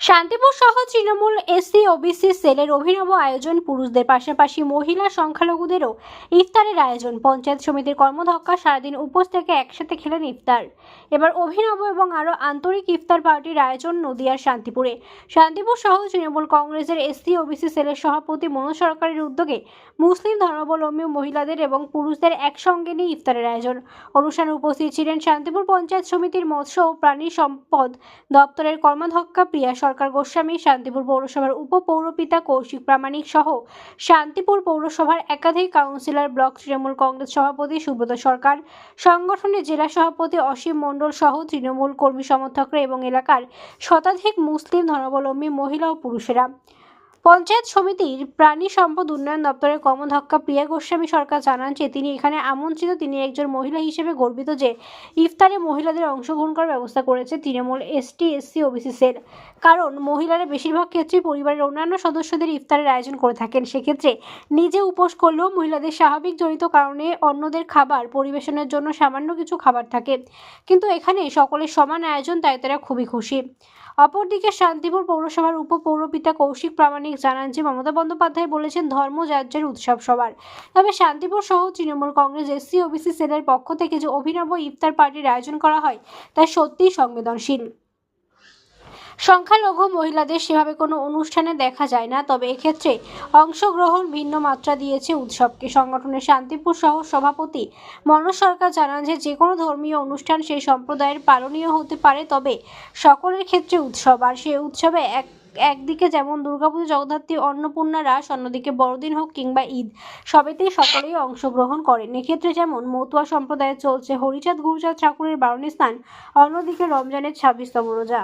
শান্তিপুর সহ Trinamool SC OBC সেলের অভিনব আয়োজন, পুরুষদের পাশাপাশি মহিলা সংখ্যালঘুদেরও ইফতারের আয়োজন। পঞ্চায়েত সমিতির কর্মধক্কা, সারাদিন উপোস থেকে একসাথে খেলেন ইফতার। এবার অভিনব এবং আরও আন্তরিক ইফতার পার্টির আয়োজন নদিয়ার শান্তিপুরে। শান্তিপুর সহ তৃণমূল কংগ্রেসের এসসি ওবিসি সেলের সভাপতি মনোজ সরকারের উদ্যোগে মুসলিম ধর্মাবলম্বী মহিলাদের এবং পুরুষদের একসঙ্গে নিয়ে ইফতারের আয়োজন। অনুষ্ঠানে উপস্থিত ছিলেন শান্তিপুর পঞ্চায়েত সমিতির মৎস্য ও প্রাণী সম্পদ দপ্তরের কর্মাধ্যক্ষা প্রিয়া সরকার গোস্বামী, শান্তিপুর পৌরসভার উপপৌরপিতা কৌশিক প্রামাণিক সহ শান্তিপুর পৌরসভার একাধিক কাউন্সিলর, ব্লক তৃণমূল কংগ্রেস সভাপতি সুব্রত সরকার, সংগঠনের জেলা সভাপতি অসীম মণ্ডল সহ তৃণমূল কর্মী সমর্থকরা এবং এলাকার শতাধিক মুসলিম ধর্মাবলম্বী মহিলা ও পুরুষেরা। পঞ্চায়েত সমিতির প্রাণী সম্পদ উন্নয়ন দপ্তরের কর্মধ্যক্ষা প্রিয়া গোস্বামী সরকার জানান যে তিনি এখানে আমন্ত্রিত। তিনি একজন মহিলা হিসেবে গর্বিত যে ইফতারে মহিলাদের অংশগ্রহণ করার ব্যবস্থা করেছে তৃণমূল এসসি ওবিসি সেল। কারণ মহিলারা বেশিরভাগ ক্ষেত্রেই পরিবারের অন্যান্য সদস্যদের ইফতারের আয়োজন করে থাকেন। সেক্ষেত্রে নিজে উপোস করলেও মহিলাদের স্বাভাবিক জনিত কারণে অন্যদের খাবার পরিবেশনের জন্য সামান্য কিছু খাবার থাকে, কিন্তু এখানে সকলের সমান আয়োজন, তাই তারা খুবই খুশি। অপরদিকে শান্তিপুর পৌরসভার উপপৌরপিতা কৌশিক প্রামাণিক জানান যে মমতা বন্দ্যোপাধ্যায় বলেছেন ধর্ম যার যার, উৎসব সবার। তবে শান্তিপুর সহ তৃণমূল কংগ্রেস এসসি ওবিসি সেলের পক্ষ থেকে যে অভিনব ইফতার পার্টির আয়োজন করা হয় তা সত্যিই সংবেদনশীল। সংখ্যালঘু মহিলাদের সেভাবে কোনো অনুষ্ঠানে দেখা যায় না, তবে এক্ষেত্রে অংশগ্রহণ ভিন্ন মাত্রা দিয়েছে উৎসবকে। সংগঠনের শান্তিপুর সহ সভাপতি মনোজ সরকার জানান যে কোনো ধর্মীয় অনুষ্ঠান সেই সম্প্রদায়ের পালনীয় হতে পারে, তবে সকলের ক্ষেত্রে উৎসব। আর সেই উৎসবে একদিকে যেমন দুর্গাপুজো, জগদ্ধাত্রী, অন্নপূর্ণা, রাস, অন্যদিকে বড়দিন হোক কিংবা ঈদ, সবেতেই সকলেই অংশগ্রহণ করেন। এক্ষেত্রে যেমন মতুয়া সম্প্রদায়ে চলছে হরিচাঁদ গুরুচাঁদ ঠাকুরের বারণী স্নান, অন্যদিকে রমজানের 26তম রোজা।